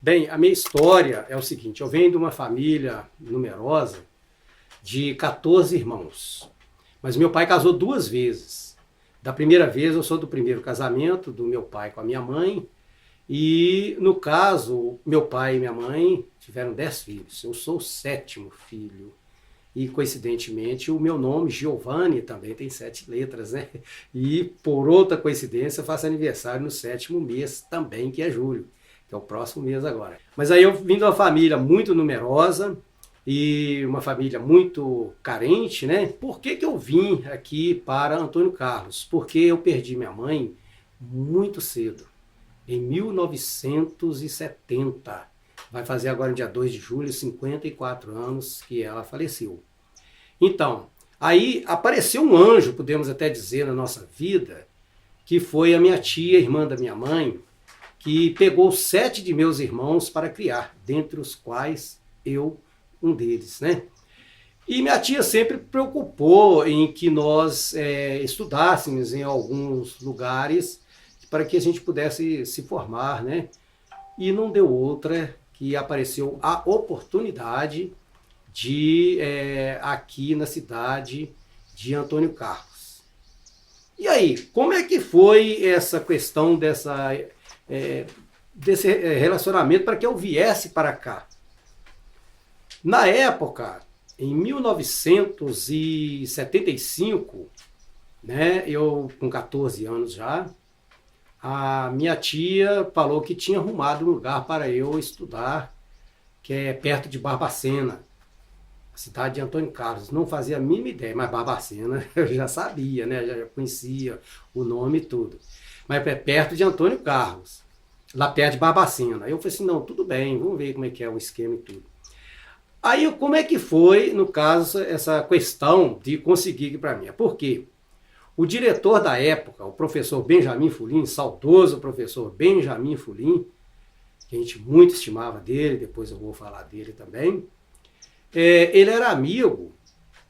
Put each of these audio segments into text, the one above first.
Bem, a minha história é o seguinte, eu venho de uma família numerosa de 14 irmãos, mas meu pai casou 2 vezes. Da primeira vez eu sou do primeiro casamento do meu pai com a minha mãe e, no caso, meu pai e minha mãe tiveram 10 filhos. Eu sou o 7º filho e, coincidentemente, o meu nome, Giovanni, também tem 7 letras, né? E, por outra coincidência, eu faço aniversário no 7º mês também, que é julho, que é o próximo mês agora. Mas aí eu vim de uma família muito numerosa e uma família muito carente, né? Por que que eu vim aqui para Antônio Carlos? Porque eu perdi minha mãe muito cedo, em 1970. Vai fazer agora, no dia 2 de julho, 54 anos que ela faleceu. Então, aí apareceu um anjo, podemos até dizer, na nossa vida, que foi a minha tia, irmã da minha mãe, que pegou 7 de meus irmãos para criar, dentre os quais eu, um deles, né? E minha tia sempre preocupou em que nós estudássemos em alguns lugares para que a gente pudesse se formar, né? E não deu outra que apareceu a oportunidade de aqui na cidade de Antônio Carlos. E aí, como é que foi essa questão desse relacionamento para que eu viesse para cá? Na época, em 1975, né, eu com 14 anos já, a minha tia falou que tinha arrumado um lugar para eu estudar, que é perto de Barbacena, a cidade de Antônio Carlos. Não fazia a mínima ideia, mas Barbacena eu já sabia, né, já conhecia o nome e tudo. Mas é perto de Antônio Carlos, lá perto de Barbacena. Aí eu falei assim, não, tudo bem, vamos ver como é que é o esquema e tudo. Aí, como é que foi, no caso, essa questão de conseguir aqui para mim? Por quê? O diretor da época, o professor Benjamin Fulim, saudoso professor Benjamin Fulim, que a gente muito estimava dele, depois eu vou falar dele também, ele era amigo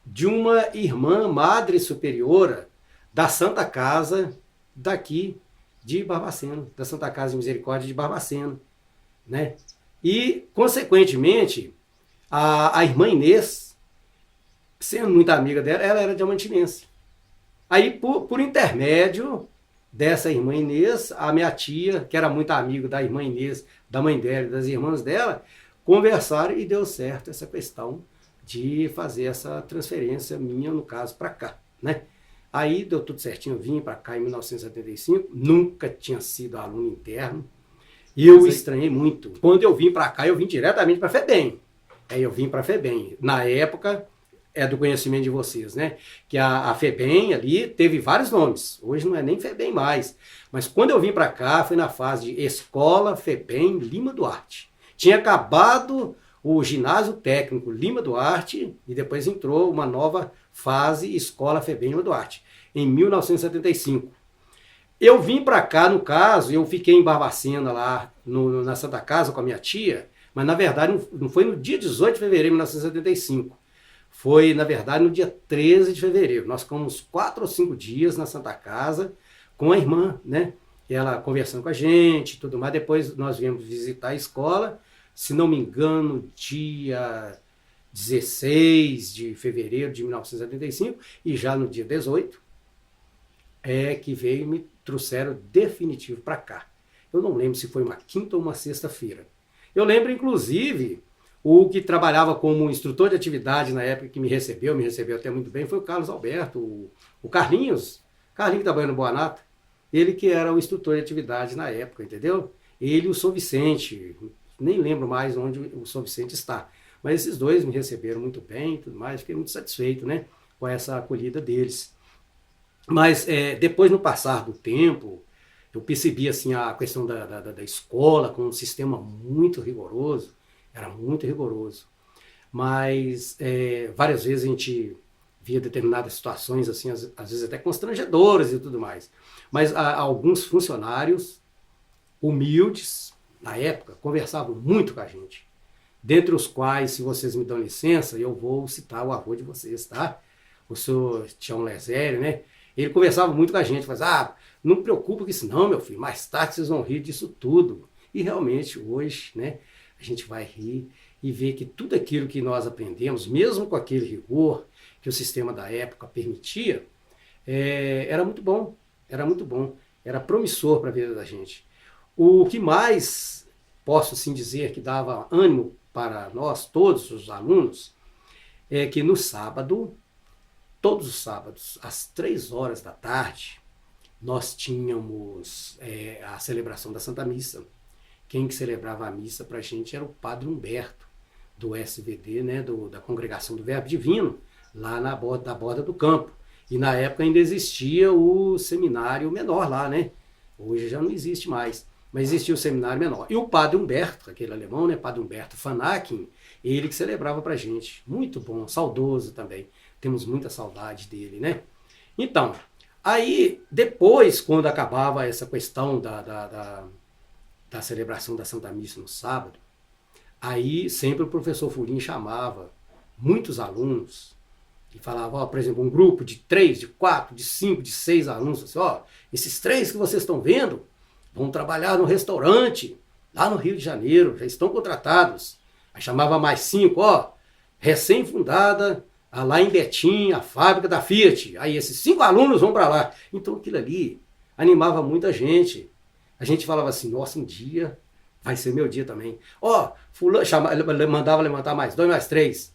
de uma irmã madre superiora da Santa Casa daqui de Barbacena, da Santa Casa de Misericórdia de Barbacena, né? E, consequentemente, a irmã Inês, sendo muito amiga dela, ela era diamantinense. Aí, por intermédio dessa irmã Inês, a minha tia, que era muito amiga da irmã Inês, da mãe dela e das irmãs dela, conversaram e deu certo essa questão de fazer essa transferência minha, no caso, para cá, né? Aí deu tudo certinho, eu vim para cá em 1975, nunca tinha sido aluno interno, e eu estranhei muito. Quando eu vim para cá, eu vim diretamente para a FEBEM. Aí eu vim para a FEBEM. Na época, é do conhecimento de vocês, né? Que a FEBEM ali teve vários nomes. Hoje não é nem FEBEM mais. Mas quando eu vim para cá, foi na fase de Escola FEBEM Lima Duarte. Tinha acabado o ginásio técnico Lima Duarte e depois entrou uma nova fase Escola FEBEM Lima Duarte, em 1975. Eu vim para cá, no caso, eu fiquei em Barbacena lá na Santa Casa com a minha tia, mas na verdade não foi no dia 18 de fevereiro de 1975. Foi, na verdade, no dia 13 de fevereiro. Nós ficamos 4 ou 5 dias na Santa Casa com a irmã, né? Ela conversando com a gente e tudo mais. Depois nós viemos visitar a escola, se não me engano, dia 16 de fevereiro de 1975, e já no dia 18 que veio e me trouxeram definitivo para cá. Eu não lembro se foi uma quinta ou uma sexta-feira. Eu lembro, inclusive, o que trabalhava como instrutor de atividade na época que me recebeu até muito bem, foi o Carlos Alberto, o Carlinhos que trabalha no Boa Nata, ele que era o instrutor de atividade na época, entendeu? Ele e o São Vicente, nem lembro mais onde o São Vicente está, mas esses dois me receberam muito bem e tudo mais, fiquei muito satisfeito, né, com essa acolhida deles. Mas depois, no passar do tempo, eu percebi assim, a questão da escola com um sistema muito rigoroso, era muito rigoroso. Mas várias vezes a gente via determinadas situações, assim, às vezes até constrangedoras e tudo mais. Mas alguns funcionários humildes, na época, conversavam muito com a gente. Dentre os quais, se vocês me dão licença, eu vou citar o avô de vocês, tá? O senhor Tião Lesério, né? Ele conversava muito com a gente, falava, não me preocupa com isso não, meu filho, mais tarde vocês vão rir disso tudo. E realmente hoje, né, a gente vai rir e ver que tudo aquilo que nós aprendemos, mesmo com aquele rigor que o sistema da época permitia, era muito bom, era muito bom, era promissor para a vida da gente. O que mais posso assim dizer que dava ânimo para nós, todos os alunos, é que no sábado, todos os sábados, às 3 horas da tarde, nós tínhamos a celebração da Santa Missa. Quem que celebrava a missa para a gente era o Padre Humberto, do SVD, né, da Congregação do Verbo Divino, lá na borda do campo. E na época ainda existia o seminário menor lá, né? Hoje já não existe mais, mas existia o seminário menor. E o Padre Humberto, aquele alemão, né, Padre Humberto Fanakin, ele que celebrava para a gente. Muito bom, saudoso também. Temos muita saudade dele, né? Então, aí depois, quando acabava essa questão da celebração da Santa Missa no sábado, aí sempre o professor Fulim chamava muitos alunos e falava, ó, por exemplo, um grupo de 3, de 4, de 5, de 6 alunos, assim, ó, esses 3 que vocês estão vendo vão trabalhar no restaurante lá no Rio de Janeiro, já estão contratados. Aí chamava mais 5, ó, recém-fundada lá em Betim, a fábrica da Fiat. Aí esses 5 alunos vão para lá. Então aquilo ali animava muita gente. A gente falava assim, nossa, um dia vai ser meu dia também. Ó, fulano, mandava levantar mais 2, mais 3.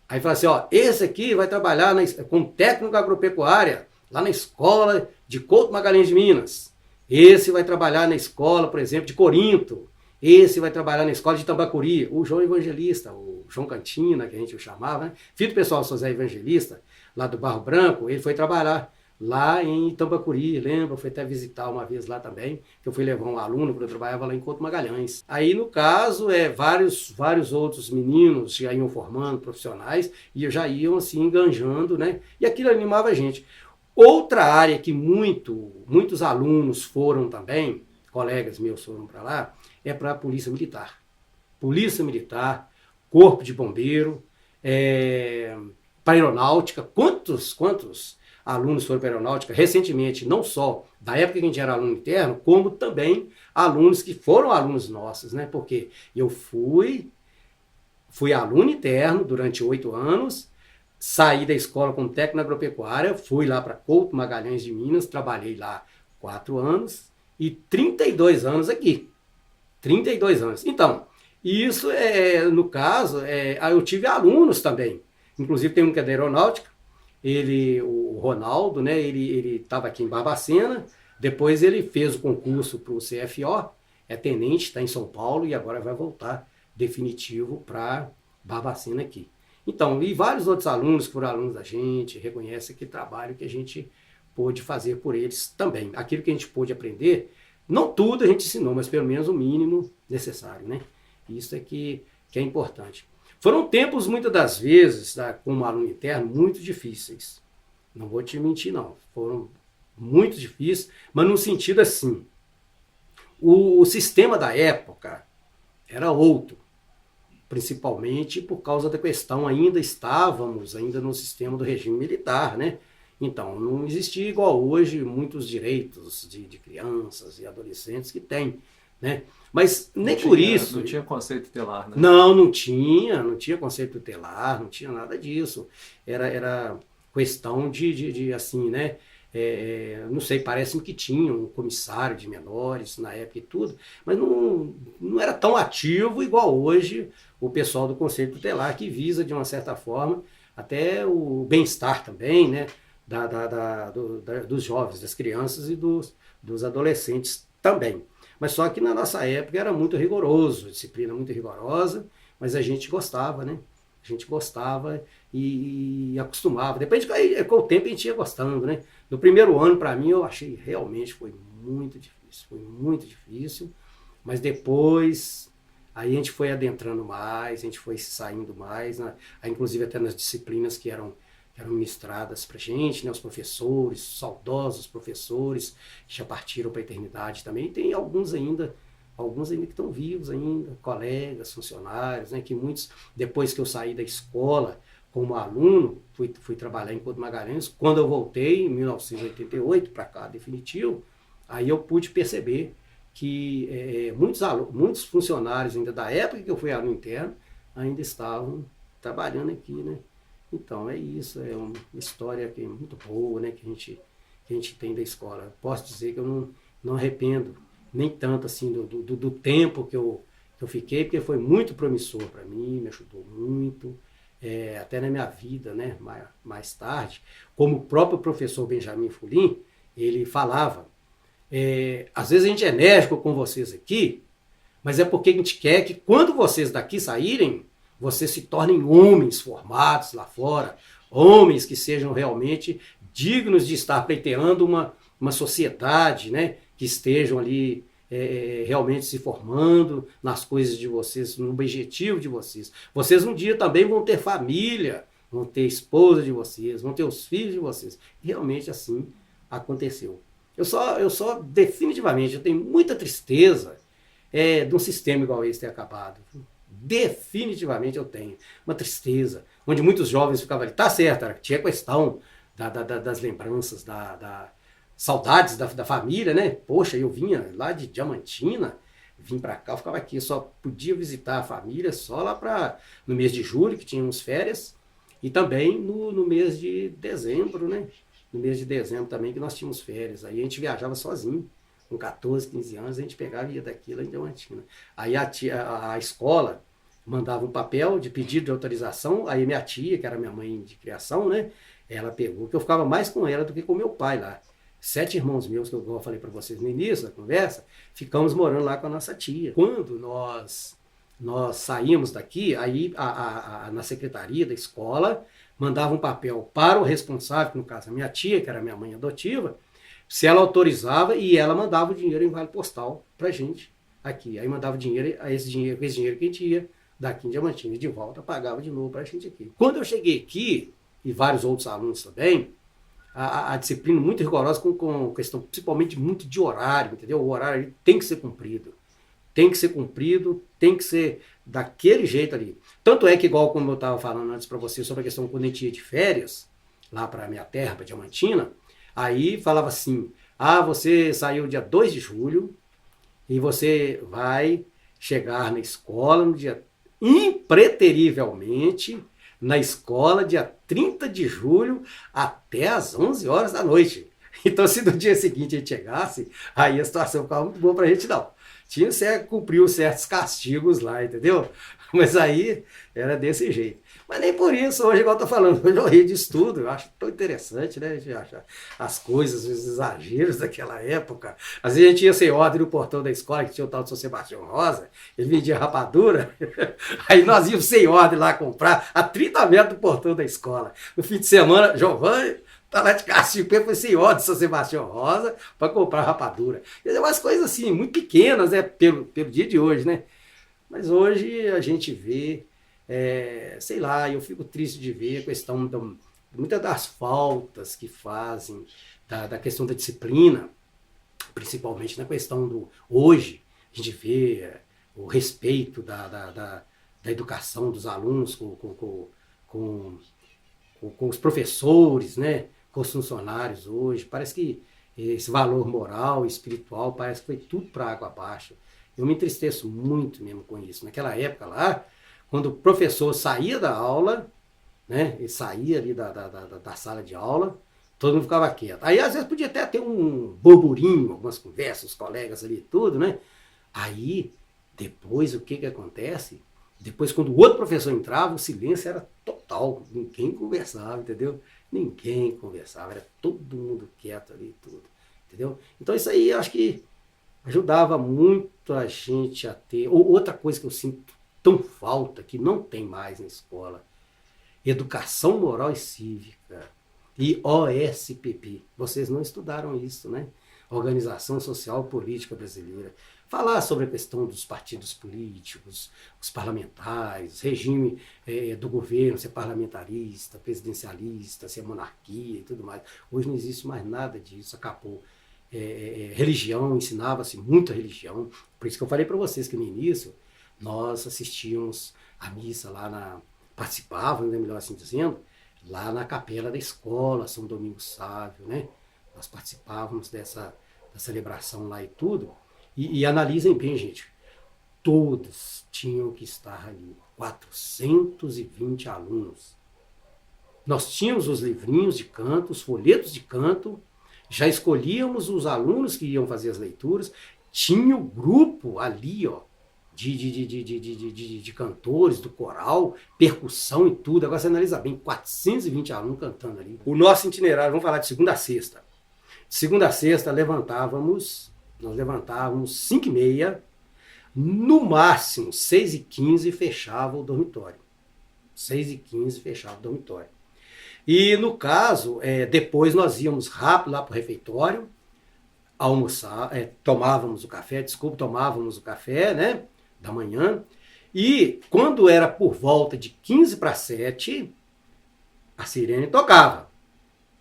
Aí falava assim, ó, esse aqui vai trabalhar como técnico agropecuária, lá na escola de Couto Magalhães de Minas. Esse vai trabalhar na escola, por exemplo, de Corinto. Esse vai trabalhar na escola de Tambacuri. O João Evangelista, o João Cantina, que a gente o chamava, né? Filho do pessoal do José Evangelista, lá do Barro Branco, ele foi trabalhar lá em Tambacuri, lembra? Foi até visitar uma vez lá também, que eu fui levar um aluno, quando eu trabalhava lá em Couto Magalhães. Aí, no caso, vários outros meninos já iam formando, profissionais, e já iam assim enganjando, né? E aquilo animava a gente. Outra área que muitos alunos foram também, colegas meus foram para lá, é para a Polícia Militar. Polícia Militar, Corpo de Bombeiro, para Aeronáutica. Quantos alunos foram para a Aeronáutica recentemente, não só da época que a gente era aluno interno, como também alunos que foram alunos nossos, né? Porque eu fui aluno interno durante 8 anos, saí da escola como técnico na agropecuária, fui lá para Couto Magalhães de Minas, trabalhei lá 4 anos e 32 anos aqui. 32 anos. Então, isso no caso, eu tive alunos também. Inclusive tem um que é da Aeronáutica, o Ronaldo, né, ele estava aqui em Barbacena, depois ele fez o concurso para o CFO, é tenente, está em São Paulo e agora vai voltar definitivo para Barbacena aqui. Então, e vários outros alunos que foram alunos da gente, reconhecem aquele trabalho que a gente pôde fazer por eles também. Aquilo que a gente pôde aprender, não tudo a gente ensinou, mas pelo menos o mínimo necessário, né? Isso é que é importante. Foram tempos, muitas das vezes, como aluno interno, muito difíceis. Não vou te mentir, não. Foram muito difíceis, mas no sentido assim, o sistema da época era outro. Principalmente por causa da questão, estávamos no sistema do regime militar, né? Então, não existia igual hoje muitos direitos de crianças e adolescentes que tem, né? Mas nem por isso... Não tinha conceito tutelar, né? Não tinha conceito tutelar, não tinha nada disso. Era questão de assim, né? Não sei, parece-me que tinha um comissário de menores na época e tudo, mas não era tão ativo igual hoje o pessoal do Conselho Tutelar, que visa, de uma certa forma, até o bem-estar também, né? Dos jovens, das crianças e dos adolescentes também. Mas só que na nossa época era muito rigoroso, disciplina muito rigorosa, mas a gente gostava, né? A gente gostava e acostumava. Depois, com o tempo, a gente ia gostando, né? No primeiro ano, para mim, eu achei realmente foi muito difícil. Mas depois, aí a gente foi adentrando mais, a gente foi saindo mais, né? Inclusive até nas disciplinas que eram ministradas para a gente, né? Os professores, saudosos professores, que já partiram para a eternidade também. E tem alguns ainda que estão vivos ainda, colegas, funcionários, né? Que muitos, depois que eu saí da escola como aluno, fui trabalhar em Couto Magalhães. Quando eu voltei, em 1988, para cá, definitivo, aí eu pude perceber que muitos funcionários ainda da época que eu fui aluno interno ainda estavam trabalhando aqui, né? Então é isso, é uma história que é muito boa, né? Que a gente tem da escola. Posso dizer que eu não arrependo nem tanto assim do tempo que eu fiquei, porque foi muito promissor para mim, me ajudou muito, até na minha vida, né? Mais tarde, como o próprio professor Benjamin Fulim, ele falava, às vezes a gente é enérgico com vocês aqui, mas é porque a gente quer que quando vocês daqui saírem, vocês se tornem homens formados lá fora, homens que sejam realmente dignos de estar pleiteando uma sociedade, né? Que estejam ali realmente se formando nas coisas de vocês, no objetivo de vocês. Vocês um dia também vão ter família, vão ter esposa de vocês, vão ter os filhos de vocês. E realmente assim aconteceu. Eu só definitivamente, eu tenho muita tristeza de um sistema igual esse ter acabado. Definitivamente eu tenho uma tristeza, onde muitos jovens ficavam ali, tá certo, tinha questão das lembranças, saudades da família, né? Poxa, eu vinha lá de Diamantina, vim para cá, eu ficava aqui, eu só podia visitar a família só lá no mês de julho, que tínhamos férias, e também no mês de dezembro, né? No mês de dezembro também, que nós tínhamos férias. Aí a gente viajava sozinho. Com 14, 15 anos, a gente pegava e ia daqui lá em Diamantina. Aí a escola mandava um papel de pedido de autorização, aí minha tia, que era minha mãe de criação, né? Ela pegou, que eu ficava mais com ela do que com meu pai lá. 7 irmãos meus, que eu falei para vocês no início da conversa, ficamos morando lá com a nossa tia. Quando nós saímos daqui, aí na secretaria da escola, mandava um papel para o responsável, que no caso a minha tia, que era minha mãe adotiva, se ela autorizava e ela mandava o dinheiro em vale postal pra gente aqui. Aí mandava dinheiro, esse dinheiro que a gente ia daqui em Diamantina de volta, pagava de novo pra gente aqui. Quando eu cheguei aqui, e vários outros alunos também, a disciplina muito rigorosa com questão principalmente muito de horário, entendeu? O horário tem que ser cumprido. Tem que ser cumprido, tem que ser daquele jeito ali. Tanto é que, igual como eu estava falando antes para você sobre a questão quando a gente ia de férias, lá para minha terra, para Diamantina, aí falava assim, você saiu dia 2 de julho e você vai chegar na escola no dia, impreterivelmente, na escola dia 30 de julho até às 11 horas da noite. Então, se no dia seguinte a gente chegasse, aí a situação ficava muito boa pra gente não. Cumpriu certos castigos lá, entendeu? Mas aí era desse jeito. Mas nem por isso, hoje, igual eu tô falando, hoje eu rio de estudo, eu acho tão interessante, né? A gente acha as coisas, os exageros daquela época. Às vezes a gente ia sem ordem no portão da escola, que tinha o tal de São Sebastião Rosa, ele vendia rapadura, aí nós íamos sem ordem lá comprar, a 30 metros do portão da escola. No fim de semana, Giovanni tá lá de castigo, foi sem ordem São Sebastião Rosa para comprar rapadura. Quer dizer, umas coisas assim, muito pequenas, né? Pelo dia de hoje, né? Mas hoje a gente vê, sei lá, eu fico triste de ver a questão muitas das faltas que fazem, da questão da disciplina, principalmente na questão hoje, a gente vê o respeito da educação dos alunos com os professores, né, com os funcionários hoje. Parece que esse valor moral e espiritual parece que foi tudo para água abaixo. Eu me entristeço muito mesmo com isso. Naquela época lá, quando o professor saía da aula, né, ele saía ali da sala de aula, todo mundo ficava quieto. Aí às vezes podia até ter um burburinho, algumas conversas, os colegas ali e tudo, né? Aí, depois o que acontece? Depois, quando o outro professor entrava, o silêncio era total. Ninguém conversava, entendeu? Ninguém conversava, era todo mundo quieto ali e tudo, entendeu? Então isso aí eu acho que ajudava muito a gente a ter. Outra coisa que eu sinto tão falta, que não tem mais na escola, educação moral e cívica e OSPP. Vocês não estudaram isso, né? Organização Social Política Brasileira. Falar sobre a questão dos partidos políticos, os parlamentares, regime do governo, se é parlamentarista, presidencialista, se é monarquia e tudo mais. Hoje não existe mais nada disso, acabou. Religião, ensinava-se muita religião. Por isso que eu falei para vocês que no início nós assistíamos a missa lá participávamos, né, melhor assim dizendo, lá na capela da escola, São Domingos Sávio, né? Nós participávamos da celebração lá e tudo. E analisem bem, gente. Todos tinham que estar ali. 420 alunos. Nós tínhamos os livrinhos de canto, os folhetos de canto, já escolhíamos os alunos que iam fazer as leituras, tinha o grupo ali, ó, de cantores, do coral, percussão e tudo. Agora você analisa bem, 420 alunos cantando ali. O nosso itinerário, vamos falar de segunda a sexta. De segunda a sexta, nós levantávamos 5h30, no máximo 6h15 fechava o dormitório. 6h15 fechava o dormitório. E no caso, depois nós íamos rápido lá para o refeitório, almoçar, tomávamos o café, né, da manhã, e quando era por volta de 6h45, a sirene tocava.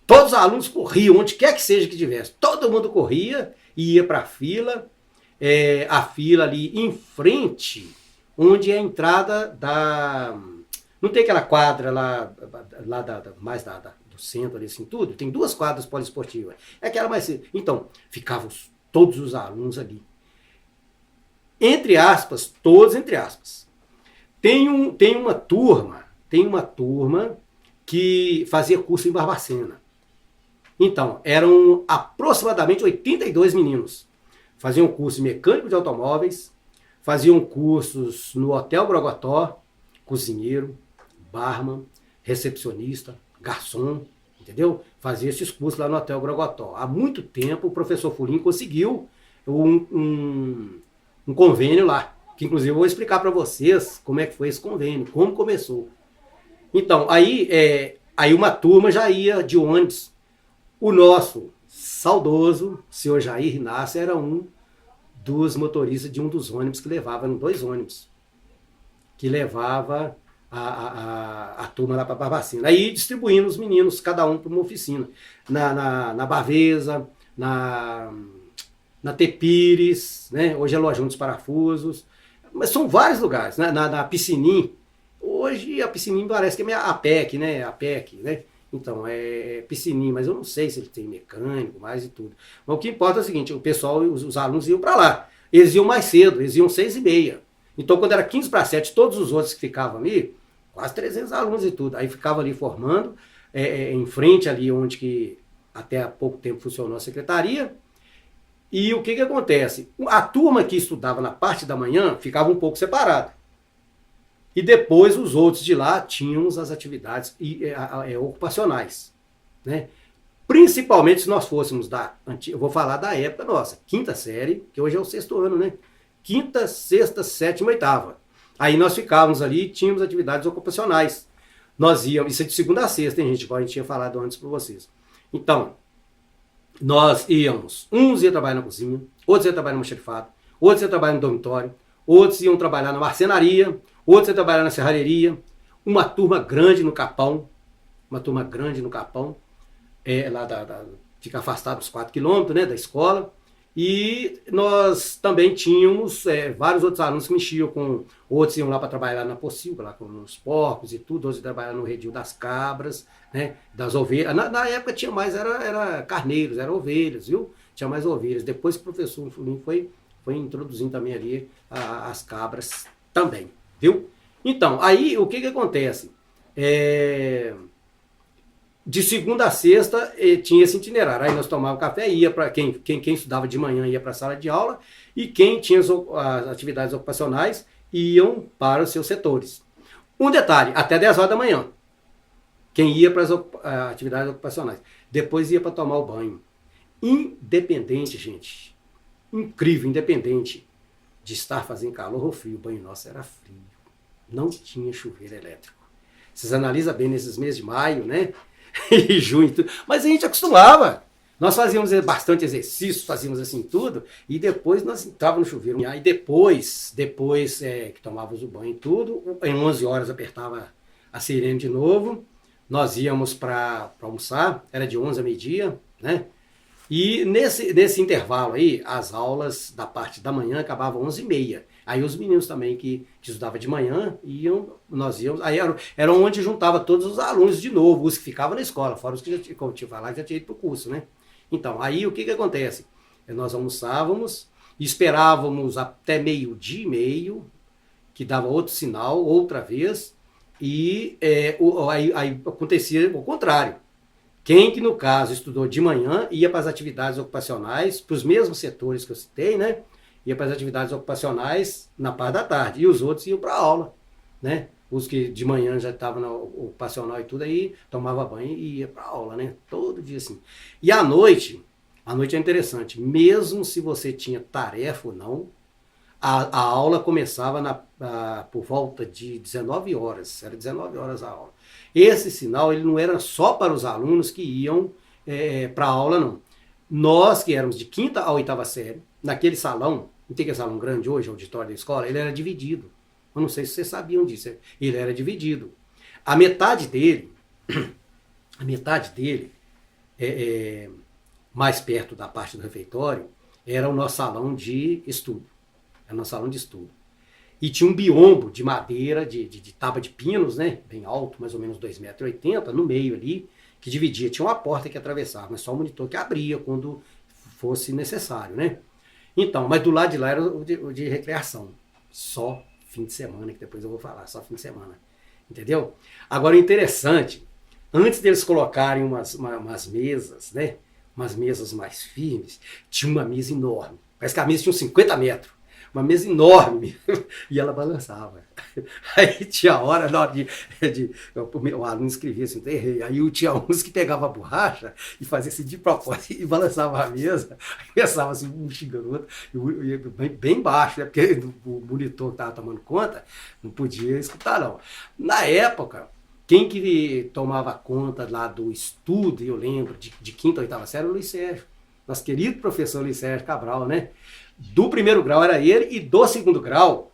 Todos os alunos corriam, onde quer que seja que tivesse, todo mundo corria e ia para a fila ali em frente, onde é a entrada da... Não tem aquela quadra lá do centro, ali, assim, tudo? Tem 2 quadras poliesportivas. É aquela mais... Então, ficavam todos os alunos ali. Entre aspas, todos entre aspas. Tem uma turma que fazia curso em Barbacena. Então, eram aproximadamente 82 meninos. Faziam curso de mecânico de automóveis, faziam cursos no Hotel Brogotó, cozinheiro, barman, recepcionista, garçom, entendeu? Fazia esses cursos lá no Hotel Brogotó. Há muito tempo o professor Fulim conseguiu um convênio lá, que inclusive eu vou explicar para vocês como é que foi esse convênio, como começou. Então, aí uma turma já ia de ônibus. O nosso saudoso senhor Jair Inácio era um dos motoristas de um dos ônibus que levava, eram 2 ônibus, que levava a turma lá para Barbacena. Aí distribuindo os meninos, cada um para uma oficina. Na Bavesa, na Tepires, né? Hoje é Lojão dos Parafusos. Mas são vários lugares. Na Piscinim. Hoje a Piscinim parece que é a PEC, né? A PEC, né? Então, é Piscinim, mas eu não sei se ele tem mecânico, mais e tudo. Mas o que importa é o seguinte, o pessoal, os alunos iam para lá. Eles iam mais cedo, eles iam 6h30. Então, quando era 6h45, todos os outros que ficavam ali, quase 300 alunos e tudo, aí ficavam ali formando, em frente ali onde que até há pouco tempo funcionou a secretaria. E o que acontece? A turma que estudava na parte da manhã ficava um pouco separada. E depois os outros de lá tinham as atividades ocupacionais, né? Principalmente se nós fôssemos eu vou falar da época nossa, 5ª série, que hoje é o 6º ano, né? 5ª, 6ª, 7ª, 8ª. Aí nós ficávamos ali, tínhamos atividades ocupacionais. Nós íamos, isso é de segunda a sexta, hein, gente? Igual a gente tinha falado antes para vocês. Então, nós íamos, uns iam trabalhar na cozinha, outros iam trabalhar no almoxarifado, outros iam trabalhar no dormitório, outros iam trabalhar na marcenaria, outros iam trabalhar na serralheria, uma turma grande no Capão, fica afastado uns 4 quilômetros, né, da escola, e nós também tínhamos vários outros alunos que mexiam com, outros iam lá para trabalhar na pocilga, lá com os porcos e tudo, outros iam trabalhar no redil das cabras, né, das ovelhas. Na época tinha mais, era carneiros, era ovelhas, viu? Tinha mais ovelhas. Depois que o professor Fulim foi introduzindo também ali as cabras também, viu? Então, aí o que acontece? De segunda a sexta tinha esse itinerário. Aí nós tomávamos café, ia para quem estudava de manhã ia para a sala de aula, e quem tinha as atividades ocupacionais iam para os seus setores. Um detalhe, até 10 horas da manhã. Quem ia para as atividades ocupacionais. Depois ia para tomar o banho. Independente, gente. Incrível, independente de estar fazendo calor ou frio. O banho nosso era frio. Não tinha chuveiro elétrico. Vocês analisam bem nesses meses de maio, né? E junho, tudo. Mas a gente acostumava. Nós fazíamos bastante exercício, fazíamos assim tudo, e depois nós entrávamos no chuveiro. Aí depois que tomávamos o banho e tudo, em 11 horas apertava a sirene de novo, nós íamos para almoçar, era de 11 a meio-dia, né? E nesse intervalo aí, as aulas da parte da manhã acabavam 11h30. Aí os meninos também que estudavam de manhã, nós íamos, aí era onde juntava todos os alunos de novo, os que ficavam na escola, fora os que, como eu te falar, já tinha ido para o curso, né? Então, aí o que acontece? Nós almoçávamos, esperávamos até meio-dia e meio, que dava outro sinal, outra vez, e aí acontecia o contrário. Quem que, no caso, estudou de manhã, ia para as atividades ocupacionais, para os mesmos setores que eu citei, né? Ia para as atividades ocupacionais na parte da tarde, e os outros iam para a aula, né? Os que de manhã já estavam no ocupacional e tudo, aí tomava banho e ia para a aula, né? Todo dia assim. E à noite é interessante, mesmo se você tinha tarefa ou não, a aula começava por volta de 19 horas, era 19 horas a aula. Esse sinal ele não era só para os alunos que iam para a aula, não. Nós que éramos de quinta a oitava série, naquele salão, não tem aquele salão grande hoje, auditório da escola, ele era dividido. Eu não sei se vocês sabiam disso, ele era dividido. A metade dele, mais perto da parte do refeitório, era o nosso salão de estudo. Era o nosso salão de estudo. E tinha um biombo de madeira, de tábua de pinos, né? Bem alto, mais ou menos 2,80 m, no meio ali, que dividia. Tinha uma porta que atravessava, mas só o monitor que abria quando fosse necessário, né? Então, mas do lado de lá era o de recreação. Só fim de semana, que depois eu vou falar, só fim de semana. Entendeu? Agora, o interessante, antes deles colocarem umas mesas, né? Umas mesas mais firmes, tinha uma mesa enorme. Parece que a mesa tinha uns 50 metros. Uma mesa enorme, e ela balançava. Aí tinha hora, na hora o aluno escrevia assim, errei. Aí tinha uns que pegavam a borracha e fazia assim de propósito e balançava a mesa, aí pensava assim, um xingando o outro, bem baixo, né? Porque o monitor que estava tomando conta não podia escutar, não. Na época, quem que tomava conta lá do estudo, eu lembro, de quinta a oitava série, era o Luiz Sérgio, nosso querido professor Luiz Sérgio Cabral, né? Do primeiro grau era ele e do segundo grau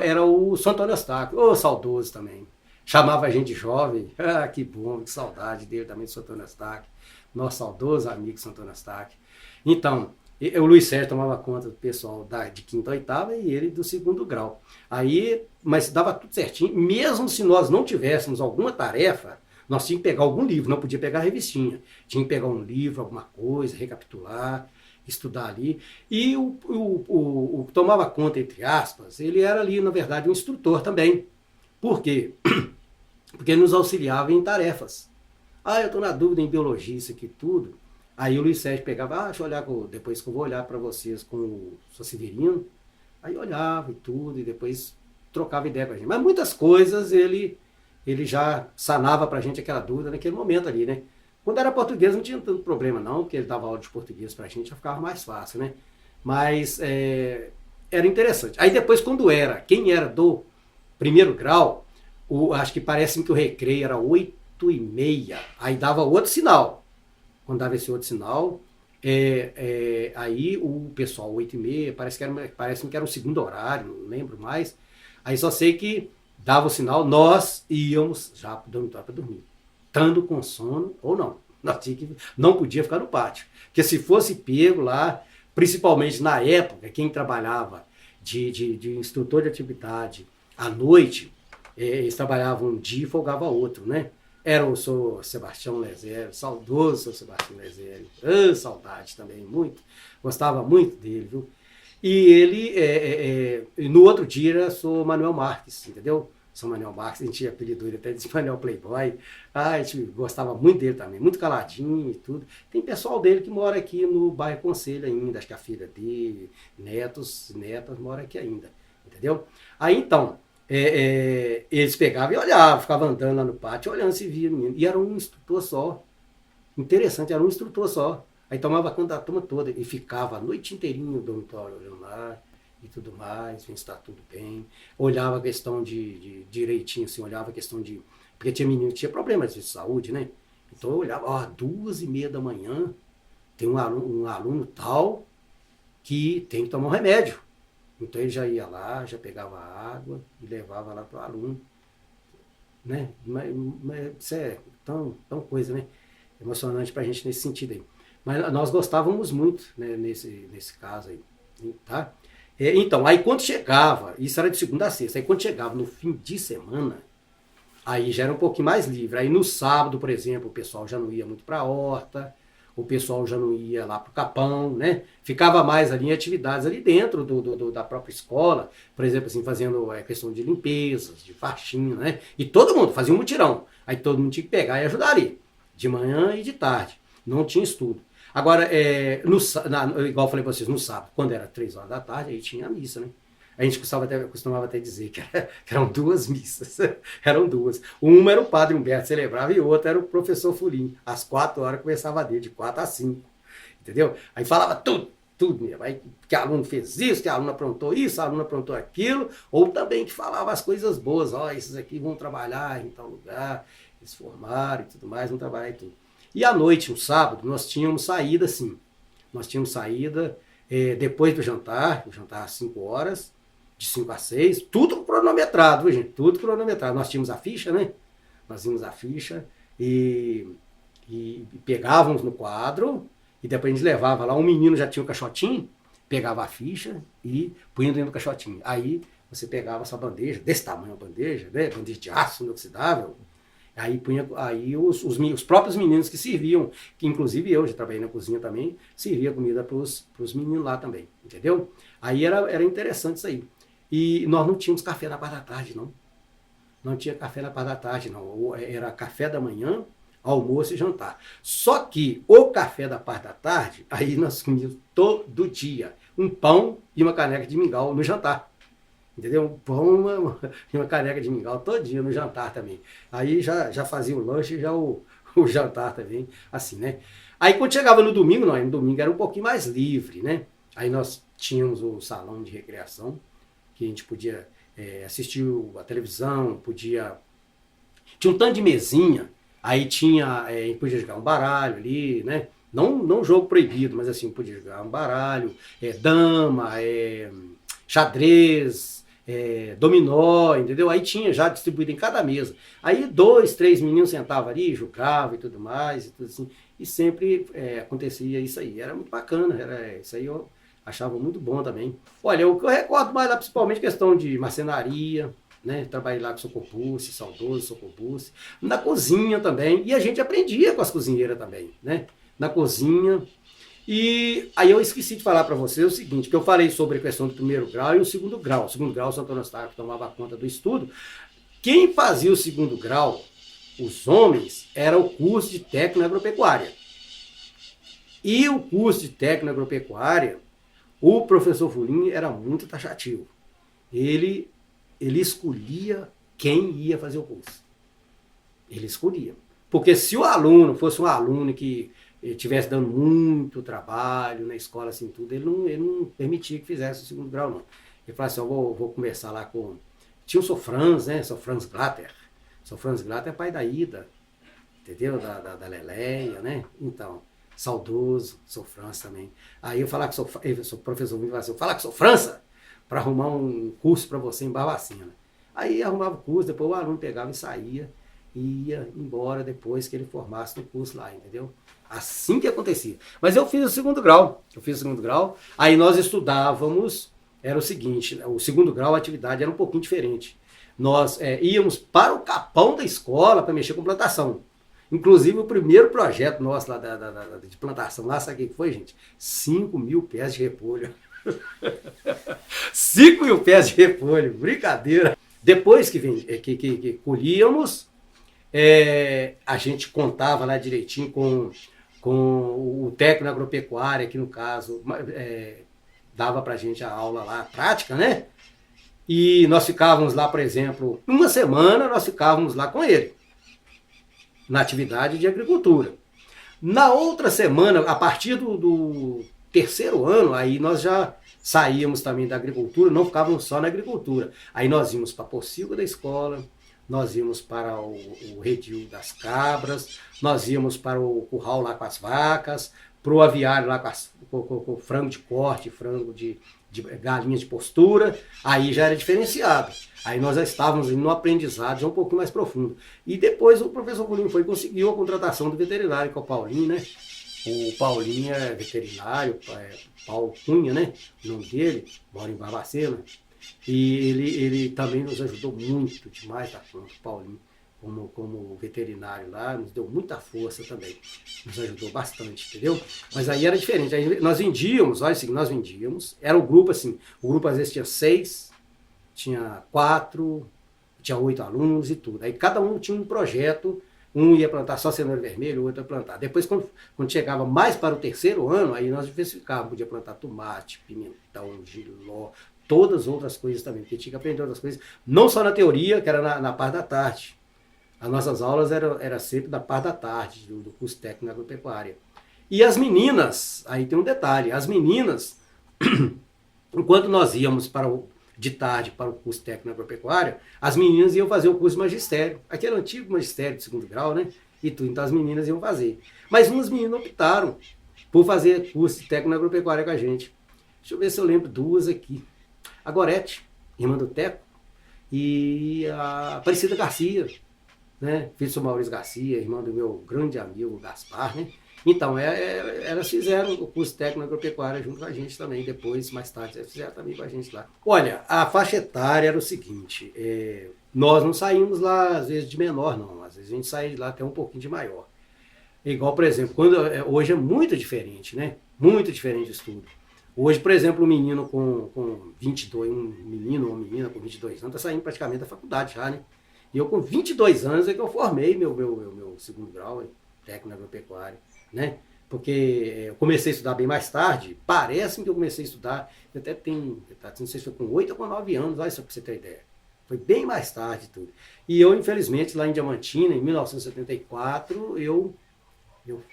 era o Antônio Eustáquio, saudoso também. Chamava a gente jovem, que bom, que saudade dele também, do Antônio Eustáquio, nosso saudoso amigo Antônio Eustáquio. Então, o Luiz Sérgio tomava conta do pessoal de quinta a oitava e ele do segundo grau. Aí, mas dava tudo certinho, mesmo se nós não tivéssemos alguma tarefa, nós tínhamos que pegar algum livro, não podia pegar a revistinha, tinha que pegar um livro, alguma coisa, recapitular, estudar ali, e o tomava conta, entre aspas, ele era ali, na verdade, um instrutor também. Por quê? Porque ele nos auxiliava em tarefas. Eu estou na dúvida em biologia, isso aqui tudo. Aí o Luiz Sérgio pegava, deixa eu olhar, depois que eu vou olhar para vocês com o Sr. Severino. Aí olhava e tudo, e depois trocava ideia com a gente. Mas muitas coisas ele já sanava para a gente aquela dúvida naquele momento ali, né? Quando era português não tinha tanto problema não, porque ele dava aula de português pra gente, já ficava mais fácil, né? Mas era interessante. Aí depois quem era do primeiro grau, acho que parece que o recreio era 8h30, aí dava outro sinal. Quando dava esse outro sinal, aí o pessoal 8h30, parece que era o segundo horário, não lembro mais. Aí só sei que dava o sinal, nós íamos já pro dormitório para dormir. Estando com sono ou não. Não podia ficar no pátio. Porque se fosse pego lá, principalmente na época, quem trabalhava de instrutor de atividade à noite, eles trabalhavam um dia e folgava outro, né? Era o senhor Sebastião Lezério, saudoso senhor Sebastião Lezério. Saudade também, muito. Gostava muito dele, viu? E ele, no outro dia, era o senhor Manuel Marques, entendeu? São Manuel Marques, a gente apelidou ele até de Manuel Playboy. A gente gostava muito dele também, muito caladinho e tudo. Tem pessoal dele que mora aqui no bairro Conselho ainda, acho que a filha dele, netas moram aqui ainda, entendeu? Aí então, eles pegavam e olhavam, ficavam andando lá no pátio, olhando se via menino. E era um instrutor só. Interessante, era um instrutor só. Aí tomava conta da turma toda e ficava a noite inteirinha no dormitório olhando lá e tudo mais, vendo se está tudo bem. Olhava a questão de direitinho, assim, olhava a questão de... Porque tinha menino que tinha problemas de saúde, né? Então eu olhava, 2h30 da manhã, tem um aluno tal que tem que tomar um remédio. Então ele já ia lá, já pegava água e levava lá para o aluno. Né? Mas isso é tão coisa, né? Emocionante para a gente nesse sentido aí. Mas nós gostávamos muito, né, nesse caso aí, tá? Então, aí quando chegava, isso era de segunda a sexta, aí quando chegava no fim de semana, aí já era um pouquinho mais livre. Aí no sábado, por exemplo, o pessoal já não ia muito para a horta, o pessoal já não ia lá para o Capão, né? Ficava mais ali em atividades ali dentro da própria escola, por exemplo, assim, fazendo questão de limpezas, de faxina, né? E todo mundo fazia um mutirão. Aí todo mundo tinha que pegar e ajudar ali, de manhã e de tarde. Não tinha estudo. Agora, igual eu falei para vocês, no sábado, quando era 3 horas da tarde, aí tinha a missa, né? A gente costumava até dizer que eram 2 missas. Eram 2. Uma era o padre Humberto celebrava e outra era o professor Fulim. Às 4 horas começava a dele, de 4 às 5. Entendeu? Aí falava tudo mesmo. Aí, que aluno fez isso, que aluno aprontou isso, aluno aprontou aquilo. Ou também que falava as coisas boas. Ó, esses aqui vão trabalhar em tal lugar, eles formaram e tudo mais, vão trabalhar e tudo. E à noite, no sábado, nós tínhamos saída, sim. Nós tínhamos saída depois do jantar, o jantar às 5 horas, de 5 a 6, tudo cronometrado, viu, gente? Tudo cronometrado. Nós tínhamos a ficha, né? Nós tínhamos a ficha e pegávamos no quadro e depois a gente levava lá, um menino já tinha um caixotinho, pegava a ficha e punha dentro do caixotinho. Aí você pegava essa bandeja, desse tamanho a bandeja, né? Bandeja de aço inoxidável. Aí punha, aí os próprios meninos que serviam, que inclusive eu já trabalhei na cozinha também, servia comida para os meninos lá também, entendeu? Aí era interessante isso aí. E nós não tínhamos café na parte da tarde, não. Não tinha café na parte da tarde, não. Era café da manhã, almoço e jantar. Só que o café da parte da tarde, aí nós comíamos todo dia um pão e uma caneca de mingau no jantar. Entendeu? Um pão e uma caneca de mingau todo dia no jantar também. Aí já fazia o lanche e já o jantar também, assim, né? Aí quando chegava no domingo, não, no domingo era um pouquinho mais livre, né? Aí nós tínhamos o salão de recreação, que a gente podia assistir a televisão, podia... Tinha um tanto de mesinha, aí tinha... a gente podia jogar um baralho ali, né? Não jogo proibido, mas assim, podia jogar um baralho, dama, xadrez, dominó, entendeu? Aí tinha já distribuído em cada mesa. Aí 2, 3 meninos sentavam ali, jogavam e tudo mais, e tudo assim. E sempre acontecia isso aí. Era muito bacana, isso aí eu achava muito bom também. Olha, o que eu recordo mais lá, principalmente questão de marcenaria, né? Trabalhei lá com o Socorro Bussi, saudoso Socorro Bussi. Na cozinha também. E a gente aprendia com as cozinheiras também, né? Na cozinha. E aí eu esqueci de falar para você o seguinte, que eu falei sobre a questão do 2º grau e o 2º grau. O 2º grau, o Santo Anastácio tomava conta do estudo. Quem fazia o 2º grau, os homens, era o curso de técnico agropecuária. E o curso de técnico agropecuária, o professor Fulim era muito taxativo. Ele escolhia quem ia fazer o curso. Ele escolhia. Porque se o aluno fosse um aluno que estivesse dando muito trabalho na escola, assim, tudo, ele não permitia que fizesse o 2º grau, não. Ele falava assim, eu vou conversar lá com... Tinha o Sofrans, né? Sofrans Glatter. Sofrans Glatter é pai da Ida, entendeu? Da Leleia, né? Então, saudoso, Sofrans também. Aí eu falava que o professor me falava assim, eu falava que sou França para arrumar um curso para você em Barbacena. Aí arrumava o curso, depois o aluno pegava e saía, e ia embora depois que ele formasse no curso lá, entendeu? Assim que acontecia. Mas eu fiz o 2º grau. Aí nós estudávamos, era o seguinte, o 2º grau, a atividade era um pouquinho diferente. Nós íamos para o capão da escola para mexer com plantação. Inclusive o primeiro projeto nosso lá de plantação, lá sabe o que foi, gente? 5.000 pés de repolho. 5.000 pés de repolho, brincadeira. Depois que colhíamos, a gente contava lá direitinho com o técnico agropecuário, que no caso dava pra gente a aula lá, a prática, né? E nós ficávamos lá, por exemplo, uma semana nós ficávamos lá com ele, na atividade de agricultura. Na outra semana, a partir do 3º ano, aí nós já saíamos também da agricultura, não ficávamos só na agricultura. Aí nós íamos para a pocilga da escola, nós íamos para o redil das cabras, nós íamos para o curral lá com as vacas, para o aviário lá com frango de corte, frango de galinhas de postura, aí já era diferenciado. Aí nós já estávamos no aprendizado já um pouquinho mais profundo. E depois o professor Paulinho conseguiu a contratação do veterinário, que é o Paulinho, né? O Paulinho é veterinário, Paulo Cunha, né? O nome dele, mora em Barbacena. E ele também nos ajudou muito demais, tá falando, o Paulinho. como veterinário lá, nos deu muita força também, nos ajudou bastante, entendeu? Mas aí era diferente, aí nós vendíamos, olha assim, nós vendíamos, era o grupo assim, o grupo às vezes tinha 6, tinha 4, tinha 8 alunos e tudo, aí cada um tinha um projeto, um ia plantar só cenoura vermelha, o outro ia plantar. Depois, quando chegava mais para o terceiro ano, aí nós diversificávamos, podia plantar tomate, pimentão, giló, todas as outras coisas também, porque tinha que aprender outras coisas, não só na teoria, que era na parte da tarde. As nossas aulas era sempre da parte da tarde, do curso técnico na agropecuária. E as meninas, aí tem um detalhe, as meninas, enquanto nós íamos de tarde para o curso técnico na agropecuária, as meninas iam fazer o curso de magistério, aquele antigo magistério de segundo grau, né? E tudo, então as meninas iam fazer. Mas umas meninas optaram por fazer curso técnico na agropecuária com a gente. Deixa eu ver se eu lembro duas aqui. A Gorete, irmã do Teco, e a Aparecida Garcia, né? Filho do Maurício Garcia, irmã do meu grande amigo Gaspar, né? Então, elas fizeram o curso técnico agropecuária junto com a gente também, depois, mais tarde, elas fizeram também com a gente lá. Olha, a faixa etária era o seguinte, nós não saímos lá, às vezes, de menor, não. Às vezes a gente saía de lá até um pouquinho de maior. Igual, por exemplo, hoje é muito diferente, né? Muito diferente isso tudo. Hoje, por exemplo, um menino com 22, um menino ou uma menina com 22 anos, está saindo praticamente da faculdade já, né? E eu com 22 anos é que eu formei meu segundo grau, técnico agropecuário, né? Porque eu comecei a estudar bem mais tarde, parece-me que eu comecei a estudar, eu até tenho, não sei se foi com 8 ou com 9 anos, olha só para você ter ideia. Foi bem mais tarde tudo. E eu, infelizmente, lá em Diamantina, em 1974, eu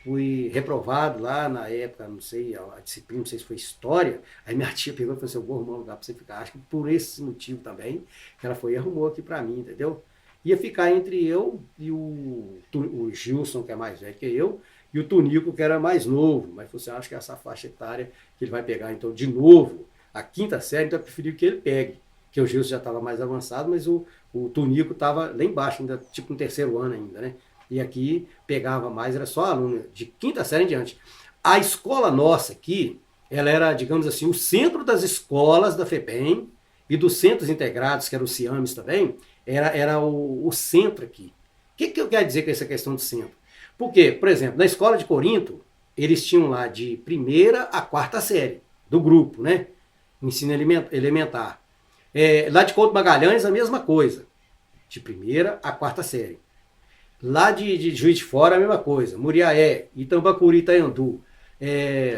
fui reprovado lá na época, não sei, a disciplina, não sei se foi história. Aí minha tia pegou e falou assim, eu vou arrumar um lugar para você ficar. Acho que por esse motivo também, que ela foi e arrumou aqui para mim, entendeu? Ia ficar entre eu e o Gilson, que é mais velho que eu, e o Tunico, que era mais novo. Mas você acha que essa faixa etária que ele vai pegar, então, de novo, a quinta série, então eu preferi que ele pegue. Que o Gilson já estava mais avançado, mas o Tunico estava lá embaixo, ainda, tipo no terceiro ano ainda, né? E aqui pegava mais, era só aluno, de quinta série em diante. A escola nossa aqui, ela era, digamos assim, o centro das escolas da FEBEM e dos centros integrados, que era o CIAMES também, era o centro aqui. O que eu quero dizer com essa questão de centro? Porque, por exemplo, na escola de Corinto, eles tinham lá de primeira a quarta série do grupo, né? Ensino elementar. Lá de Couto Magalhães, a mesma coisa, de primeira a quarta série. Lá de Juiz de Fora, a mesma coisa. Muriaé, Itambacuri, Itaiandu.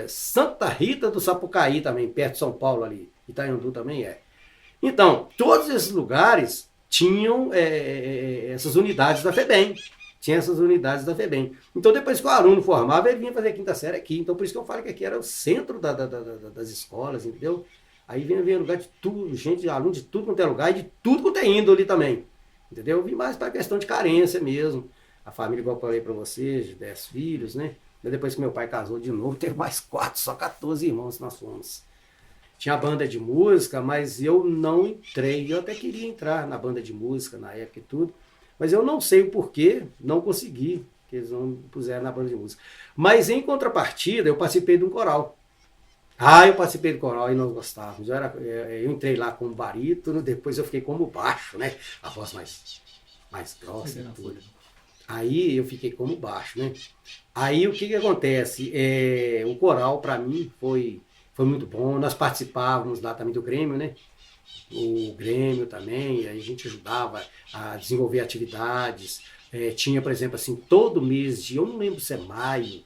Santa Rita do Sapucaí também, perto de São Paulo ali. Itaiandu também é. Então, todos esses lugares tinham essas unidades da FEBEM. Tinha essas unidades da FEBEM. Então, depois que o aluno formava, ele vinha fazer a quinta série aqui. Então, por isso que eu falo que aqui era o centro das escolas, entendeu? Aí vinha lugar de tudo, gente, aluno de tudo quanto é lugar e de tudo quanto é índole também. Entendeu? Eu vim mais para a questão de carência mesmo. A família, igual eu falei para vocês, de 10 filhos, né? E depois que meu pai casou de novo, teve mais 4, só 14 irmãos nós fomos. Tinha banda de música, mas eu não entrei. Eu até queria entrar na banda de música na época e tudo, mas eu não sei o porquê, não consegui, que eles não me puseram na banda de música. Mas em contrapartida, eu participei de um coral. Eu participei do coral e nós gostávamos. Eu entrei lá como barítono, depois eu fiquei como baixo, né? A voz mais grossa e tudo. Aí eu fiquei como baixo, né? Aí o que acontece? O coral para mim foi muito bom. Nós participávamos lá também do Grêmio, né? O Grêmio também, a gente ajudava a desenvolver atividades. Tinha, por exemplo, assim, todo mês eu não lembro se é maio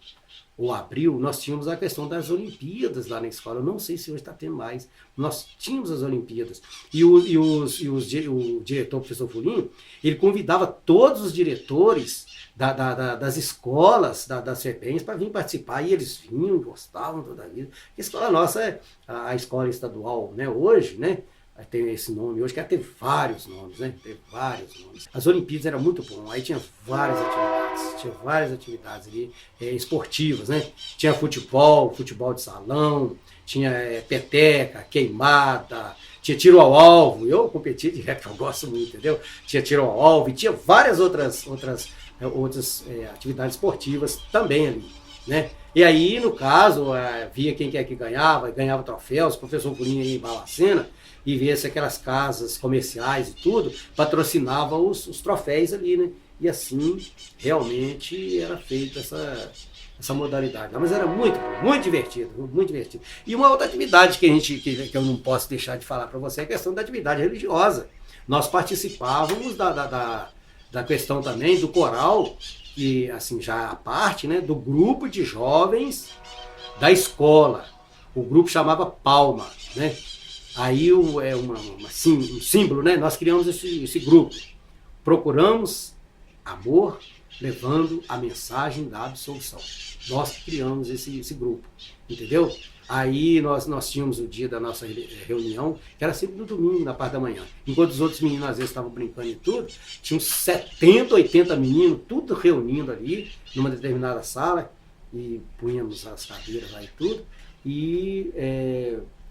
ou abril, nós tínhamos a questão das Olimpíadas lá na escola. Eu não sei se hoje está tendo mais. Nós tínhamos as Olimpíadas. E o diretor, o professor Fulinho, ele convidava todos os diretores das escolas, das FEBEMs, para vir participar. E eles vinham, gostavam toda a vida. A escola nossa é a escola estadual, né? Hoje, né? Tem esse nome hoje, que ia ter vários nomes, né? Tem vários nomes. As Olimpíadas era muito bom, aí tinha várias atividades ali, esportivas, né? Tinha futebol de salão, tinha peteca, queimada, tinha tiro ao alvo, eu competi direto, eu gosto muito, entendeu? Tinha tiro ao alvo e tinha várias outras atividades esportivas também ali, né? E aí, no caso, via quem quer que ganhava troféus, o professor Purinha ia em Balacena, e via se aquelas casas comerciais e tudo, patrocinava os troféus ali, né? E assim, realmente era feita essa modalidade. Mas era muito bom, muito divertido, muito divertido. E uma outra atividade que eu não posso deixar de falar para você é a questão da atividade religiosa. Nós participávamos da questão também do coral, que assim já a parte, né, do grupo de jovens da escola. O grupo chamava Palma, né? Aí um símbolo, né? Nós criamos esse grupo. Procuramos amor levando a mensagem da absolução. Nós criamos esse grupo, entendeu? Aí nós tínhamos o dia da nossa reunião, que era sempre no domingo, na parte da manhã. Enquanto os outros meninos às vezes estavam brincando e tudo, tinham 70, 80 meninos, tudo reunindo ali, numa determinada sala, e punhamos as cadeiras lá e tudo, e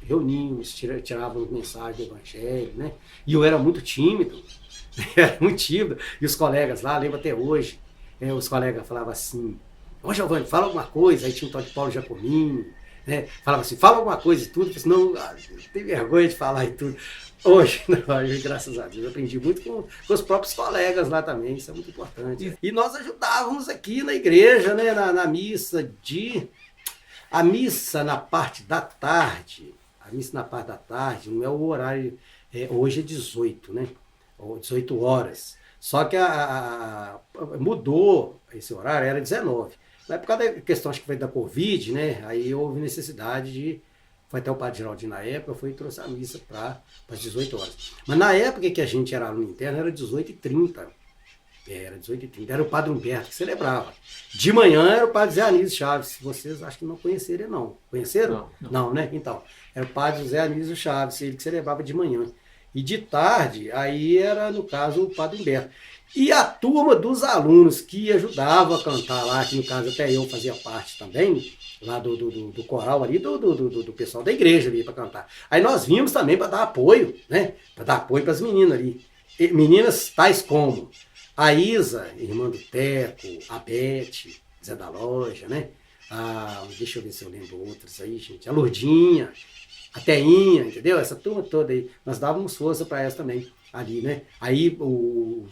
reunimos, tirávamos mensagem do Evangelho, né? E eu era muito tímido, era muito tímido, e os colegas lá, lembro até hoje, os colegas falavam assim, ô Giovanni, fala alguma coisa, aí tinha o tal de Paulo Jacomin, né? Falava assim, fala alguma coisa e tudo, senão tem vergonha de falar e tudo. Hoje, não, graças a Deus, eu aprendi muito com os próprios colegas lá também, isso é muito importante. E nós ajudávamos aqui na igreja, né, na missa a missa na parte da tarde, não é o horário, hoje é 18, né, ou 18 horas, só que mudou esse horário, era 19. Mas por causa da questão, acho que foi da Covid, né? Aí houve necessidade foi até o Padre Geraldinho na época, foi e trouxe a missa para as 18 horas. Mas na época que a gente era aluno interno, era 18h30. Era 18h30, era o Padre Humberto que celebrava. De manhã era o Padre Zé Anísio Chaves, vocês acho que não conheceram, não. Conheceram? Não, né? Então, era o Padre Zé Anísio Chaves, ele que celebrava de manhã. E de tarde, aí era, no caso, o Padre Humberto. E a turma dos alunos que ajudava a cantar lá, que no caso até eu fazia parte também, lá do coral ali, do pessoal da igreja ali para cantar. Aí nós vimos também para dar apoio, né? Para dar apoio para as meninas ali. E meninas tais como a Isa, irmã do Teco, a Beth, Zé da Loja, né? Deixa eu ver se eu lembro outras aí, gente. A Lourdinha, a Teinha, entendeu? Essa turma toda aí. Nós dávamos força para elas também. Ali, né? Aí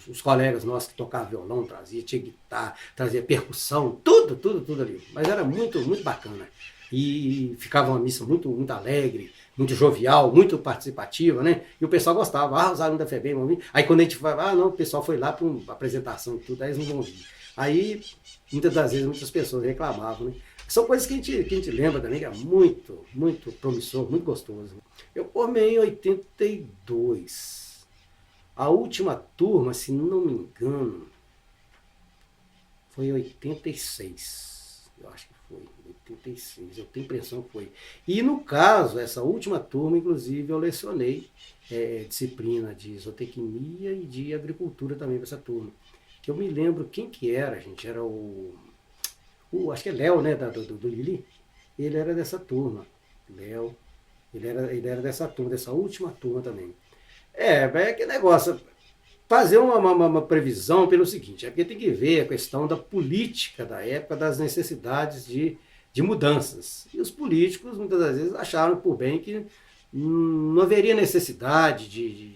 os colegas nossos que tocavam violão, tinha guitarra, trazia percussão, tudo ali. Mas era muito, muito bacana. E ficava uma missa muito, muito alegre, muito jovial, muito participativa, né? E o pessoal gostava, os alunos da FEBEM vão vir. Aí quando a gente falava, não, o pessoal foi lá para uma apresentação e tudo, aí eles não vão vir. Aí, muitas das vezes, muitas pessoas reclamavam, né? São coisas que a gente lembra também, que é muito, muito promissor, muito gostoso. Eu formei em 82. A última turma, se não me engano, foi em 86. Eu acho que foi, 86. Eu tenho impressão que foi. E no caso, essa última turma, inclusive, eu lecionei disciplina de zootecnia e de agricultura também para essa turma. Que eu me lembro quem que era, gente. Era acho que é Léo, né, do Lili. Ele era dessa turma. Léo. Ele era dessa turma, dessa última turma também. É que negócio, fazer uma previsão pelo seguinte, porque tem que ver a questão da política da época, das necessidades de mudanças. E os políticos, muitas das vezes, acharam por bem que não haveria necessidade de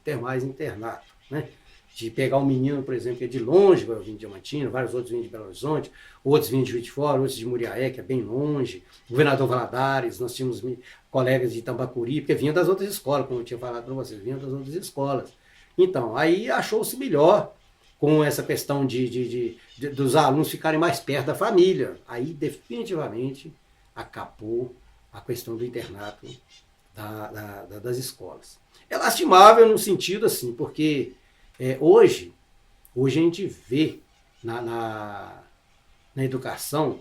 ter mais internato, né? De pegar um menino, por exemplo, que é de longe, vai vir de Diamantina, vários outros vêm de Belo Horizonte, outros vêm de Juiz de Fora, outros de Muriaé, que é bem longe, Governador Valadares, nós tínhamos colegas de Tambacuri, porque vinham das outras escolas, como eu tinha falado para vocês, vinham das outras escolas. Então, aí achou-se melhor com essa questão dos alunos ficarem mais perto da família. Aí definitivamente acabou a questão do internato das escolas. É lastimável no sentido assim, porque hoje a gente vê na educação,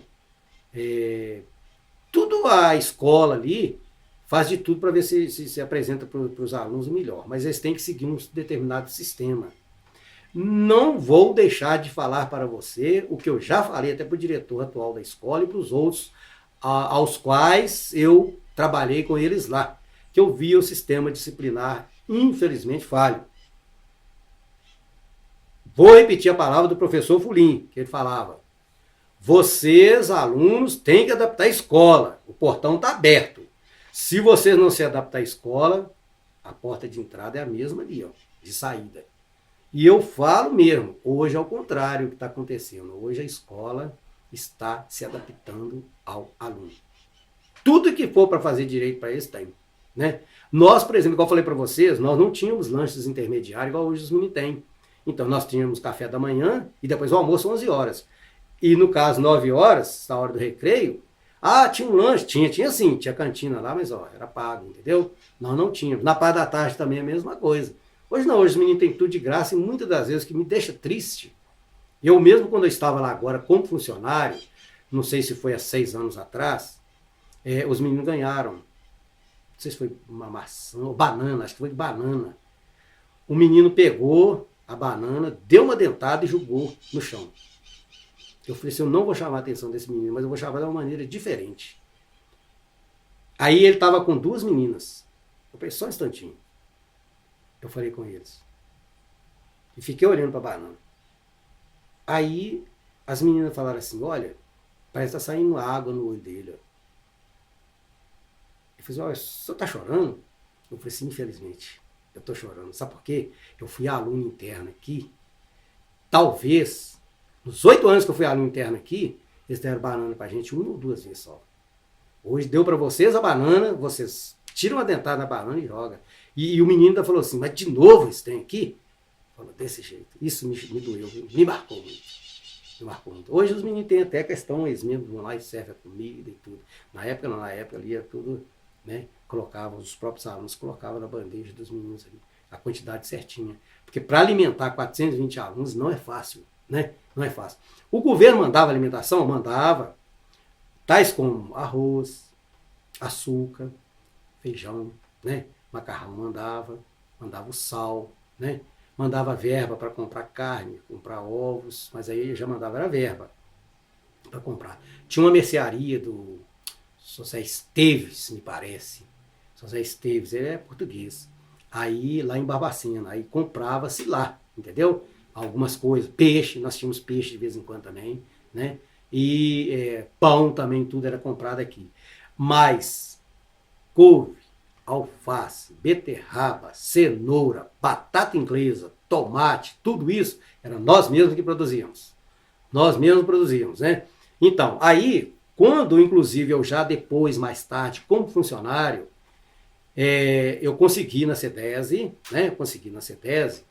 tudo a escola ali faz de tudo para ver se apresenta para os alunos o melhor, mas eles têm que seguir um determinado sistema. Não vou deixar de falar para você o que eu já falei até para o diretor atual da escola e para os outros aos quais eu trabalhei com eles lá, que eu via o sistema disciplinar, infelizmente, falho. Vou repetir a palavra do professor Fulim, que ele falava: vocês, alunos, têm que adaptar a escola, o portão está aberto. Se vocês não se adaptar à escola, a porta de entrada é a mesma ali, ó, de saída. E eu falo mesmo, hoje é o contrário que está acontecendo. Hoje a escola está se adaptando ao aluno. Tudo que for para fazer direito para eles tem. Né? Nós, por exemplo, igual eu falei para vocês, nós não tínhamos lanches intermediários igual hoje os meninos têm. Então nós tínhamos café da manhã e depois o almoço 11 horas. E no caso 9 horas, na hora do recreio, tinha um lanche, tinha sim, tinha cantina lá, mas era pago, entendeu? Nós não tínhamos. Na parte da tarde também é a mesma coisa. Hoje não, hoje os meninos têm tudo de graça e muitas das vezes o que me deixa triste. Eu mesmo quando eu estava lá agora como funcionário, não sei se foi há 6 anos atrás, os meninos ganharam. Não sei se foi uma maçã ou banana, acho que foi de banana. O menino pegou a banana, deu uma dentada e jogou no chão. Eu falei assim, eu não vou chamar a atenção desse menino, mas eu vou chamar de uma maneira diferente. Aí ele estava com 2 meninas. Eu falei, só um instantinho. Eu falei com eles. E fiquei olhando para a banana. Aí as meninas falaram assim, olha, parece que está saindo água no olho dele. Eu falei, olha, o senhor está chorando? Eu falei assim, infelizmente, eu estou chorando. Sabe por quê? Eu fui aluno interno aqui. Talvez, nos 8 anos que eu fui aluno interno aqui, eles deram banana para a gente 1 ou 2 vezes só. Hoje deu para vocês a banana, vocês tiram a dentada na banana e jogam. E o menino ainda falou assim, mas de novo esse trem aqui? Falou, desse jeito. Isso me doeu, me marcou muito. Me marcou muito. Hoje os meninos têm até questão, eles mesmos vão lá e servem a comida e tudo. Na época não, na época ali era tudo, né? Colocavam, os próprios alunos colocavam na bandeja dos meninos ali, a quantidade certinha. Porque para alimentar 420 alunos não é fácil, né? Não é fácil. O governo mandava alimentação? Mandava. Tais como arroz, açúcar, feijão, né? Macarrão mandava o sal, né? Mandava verba para comprar carne, comprar ovos, mas aí já mandava era verba para comprar. Tinha uma mercearia do José Esteves, me parece. José Esteves, ele é português. Aí lá em Barbacena, aí comprava-se lá, entendeu? Algumas coisas, peixe, nós tínhamos peixe de vez em quando também, né? E pão também, tudo era comprado aqui. Mas couve, alface, beterraba, cenoura, batata inglesa, tomate, tudo isso era nós mesmos que produzíamos. Nós mesmos produzíamos, né? Então, aí, quando inclusive eu já depois, mais tarde, como funcionário, eu consegui na CETESE, né? Consegui na CETESE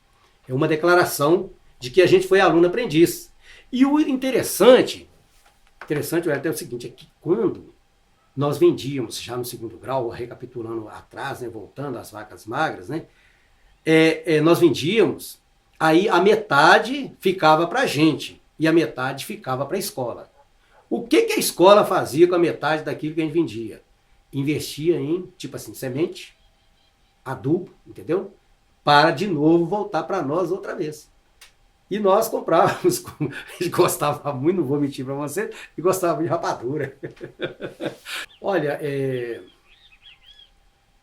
uma declaração de que a gente foi aluno aprendiz. E o interessante até o seguinte, é que quando nós vendíamos já no 2º grau, recapitulando atrás, né, voltando às vacas magras, né, nós vendíamos, aí a metade ficava para a gente e a metade ficava para a escola. O que a escola fazia com a metade daquilo que a gente vendia? Investia em, tipo assim, semente, adubo, entendeu? Para de novo voltar para nós outra vez. E nós comprávamos, a gente gostava muito, não vou mentir para você, e gostava de rapadura. Olha,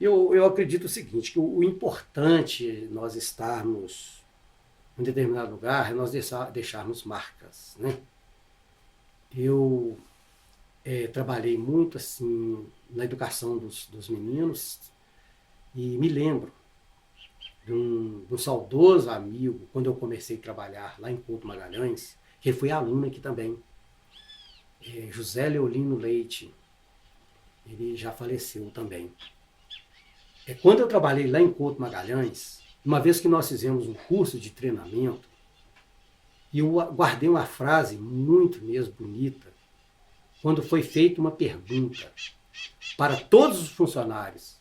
eu acredito o seguinte, que o importante nós estarmos em determinado lugar é nós deixarmos marcas, né? Eu trabalhei muito assim na educação dos meninos e me lembro de um saudoso amigo, quando eu comecei a trabalhar lá em Couto Magalhães, que foi aluno aqui também, José Leolino Leite, ele já faleceu também. Quando eu trabalhei lá em Couto Magalhães, uma vez que nós fizemos um curso de treinamento, e eu guardei uma frase muito mesmo bonita, quando foi feita uma pergunta para todos os funcionários.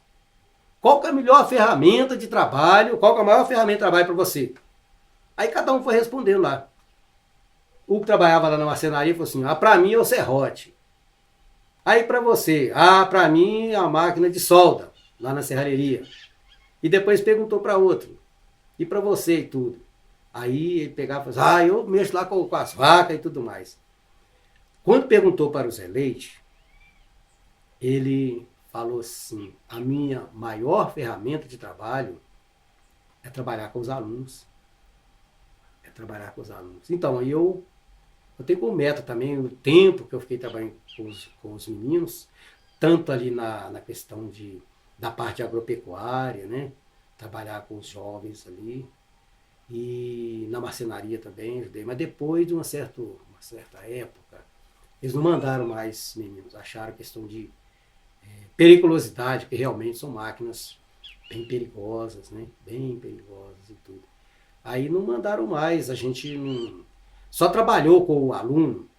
Qual que é a melhor ferramenta de trabalho? Qual que é a maior ferramenta de trabalho para você? Aí cada um foi respondendo lá. O que trabalhava lá na marcenaria falou assim, para mim é o serrote. Aí para você, para mim é a máquina de solda, lá na serralheria. E depois perguntou para outro, e para você e tudo. Aí ele pegava e falava assim, eu mexo lá com as vacas e tudo mais. Quando perguntou para o Zé Leite, ele falou assim, a minha maior ferramenta de trabalho é trabalhar com os alunos. É trabalhar com os alunos. Então, eu tenho como meta também o tempo que eu fiquei trabalhando com os meninos, tanto ali na questão da parte agropecuária, né? Trabalhar com os jovens ali. E na marcenaria também ajudei, mas depois de uma certa época, eles não mandaram mais meninos, acharam questão de periculosidade, porque realmente são máquinas bem perigosas, né? Bem perigosas e tudo. Aí não mandaram mais, a gente não, só trabalhou com o aluno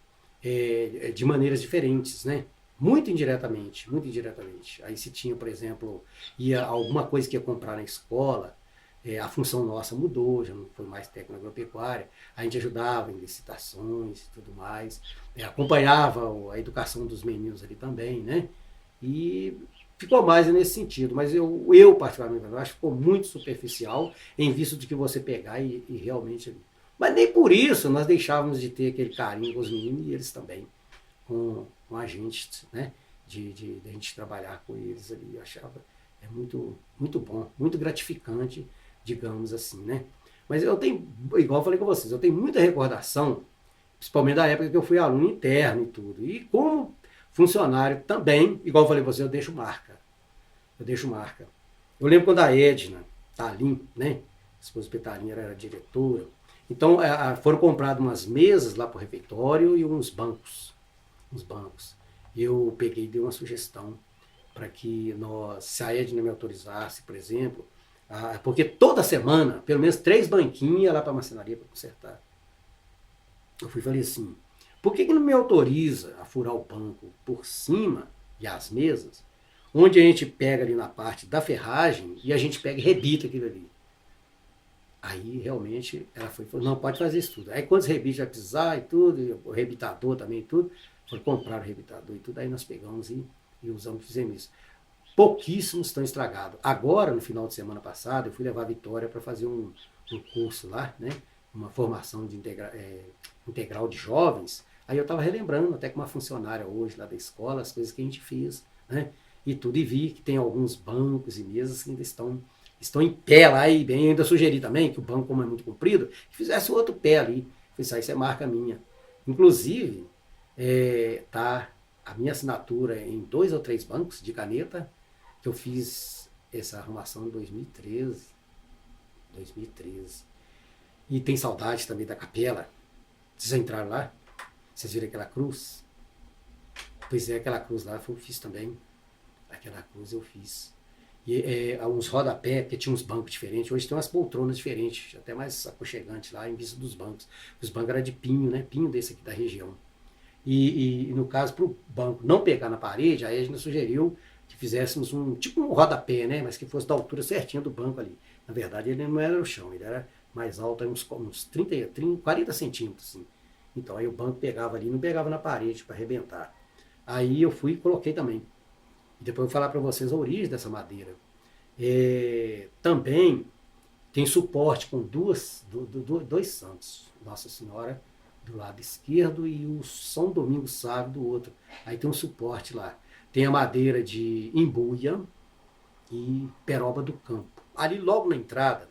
de maneiras diferentes, né? Muito indiretamente, muito indiretamente. Aí se tinha, por exemplo, ia alguma coisa que ia comprar na escola, a função nossa mudou, já não foi mais técnico agropecuária, a gente ajudava em licitações e tudo mais, acompanhava a educação dos meninos ali também, né? E ficou mais nesse sentido, mas eu particularmente, eu acho que ficou muito superficial em vista de que você pegar e realmente... Mas nem por isso nós deixávamos de ter aquele carinho com os meninos e eles também com a gente, né? De a gente trabalhar com eles ali, eu achava muito, muito bom, muito gratificante, digamos assim, né? Mas eu tenho, igual eu falei com vocês, eu tenho muita recordação, principalmente da época que eu fui aluno interno e tudo. E como funcionário também, igual eu falei com vocês, eu deixo marca. Eu deixo marca. Eu lembro quando a Edna Talim, né? A esposa Petalinha era diretora. Então foram compradas umas mesas lá para o refeitório e uns bancos. Eu peguei e dei uma sugestão para que nós, se a Edna me autorizasse, por exemplo, porque toda semana, pelo menos 3 banquinhos ia lá para a marcenaria para consertar. Eu fui e falei assim, por que não me autoriza a furar o banco por cima e as mesas, onde a gente pega ali na parte da ferragem e a gente pega e rebita aquilo ali. Aí realmente ela falou, não, pode fazer isso tudo. Aí quantos rebites vai precisar e tudo, o rebitador também e tudo, foi comprar o rebitador e tudo, aí nós pegamos e usamos, fizemos isso. Pouquíssimos estão estragados. Agora, no final de semana passado, eu fui levar a Vitória para fazer um curso lá, né? Uma formação de integral de jovens. Aí eu estava relembrando até com uma funcionária hoje lá da escola, as coisas que a gente fez, né? E tudo, e vi que tem alguns bancos e mesas que ainda estão em pé lá, e bem, ainda sugeri também que o banco, como é muito comprido, que fizesse outro pé ali. Isso aí, isso é marca minha. Inclusive, tá a minha assinatura em 2 ou 3 bancos de caneta, que eu fiz essa arrumação em 2013. E tem saudade também da capela. Vocês já entraram lá? Vocês viram aquela cruz? Pois é, aquela cruz lá eu fiz também. Aquela cruz eu fiz. E uns rodapé, porque tinha uns bancos diferentes. Hoje tem umas poltronas diferentes, até mais aconchegantes lá, em vista dos bancos. Os bancos eram de pinho, né? Pinho desse aqui da região. E no caso, para o banco não pegar na parede, aí a gente sugeriu que fizéssemos tipo um rodapé, né? Mas que fosse da altura certinha do banco ali. Na verdade, ele não era no chão, ele era mais alto, uns 40 centímetros. Assim. Então aí o banco pegava ali, não pegava na parede para arrebentar. Aí eu fui e coloquei também. E depois eu vou falar para vocês a origem dessa madeira. Também tem suporte com dois santos. Nossa Senhora do lado esquerdo e o São Domingos Sávio do outro. Aí tem um suporte lá. Tem a madeira de imbuia e peroba do campo. Ali logo na entrada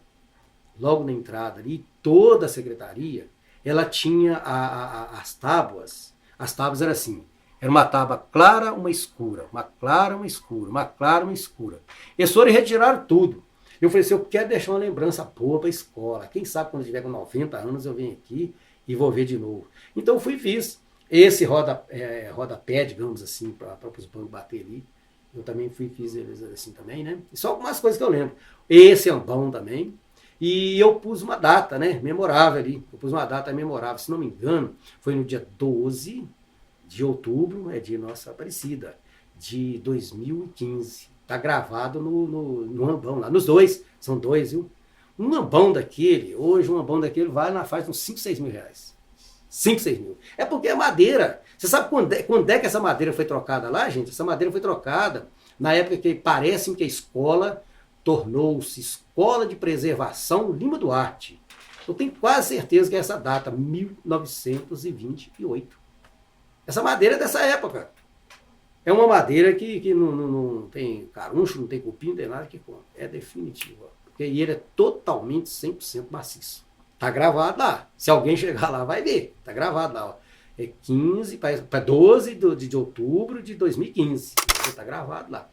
ali, toda a secretaria, ela tinha as tábuas. As tábuas eram assim, era uma tábua clara, uma escura, uma clara, uma escura, uma clara, uma escura. Eles foram e retiraram tudo. Eu falei assim, eu quero deixar uma lembrança boa para a escola. Quem sabe quando eu tiver com 90 anos eu venho aqui e vou ver de novo. Então eu fui e fiz esse rodapé, digamos assim, para os bancos bater ali. Eu também fiz eles assim também, né? E só algumas coisas que eu lembro. Esse ambão também. E eu pus uma data, né? Memorável ali. Eu pus uma data memorável, se não me engano, foi no dia 12 de outubro, de Nossa Aparecida, de 2015. Tá gravado no ambão lá. Nos dois, são 2, viu? Um ambão daquele, hoje um ambão daquele vale na faixa de uns 5, 6 mil reais. 5, 6 mil. É porque é madeira. Você sabe quando é que essa madeira foi trocada lá, gente? Essa madeira foi trocada na época que parece que a escola tornou-se Escola de Preservação Lima Duarte. Eu tenho quase certeza que é essa data, 1928. Essa madeira é dessa época. É uma madeira que não tem caruncho, não tem cupim, não tem nada que conta. É definitiva. Porque ele é totalmente 100% maciço. Tá gravado lá. Se alguém chegar lá, vai ver. Tá gravado lá. Ó. É 15 para 12 de outubro de 2015. Tá gravado lá.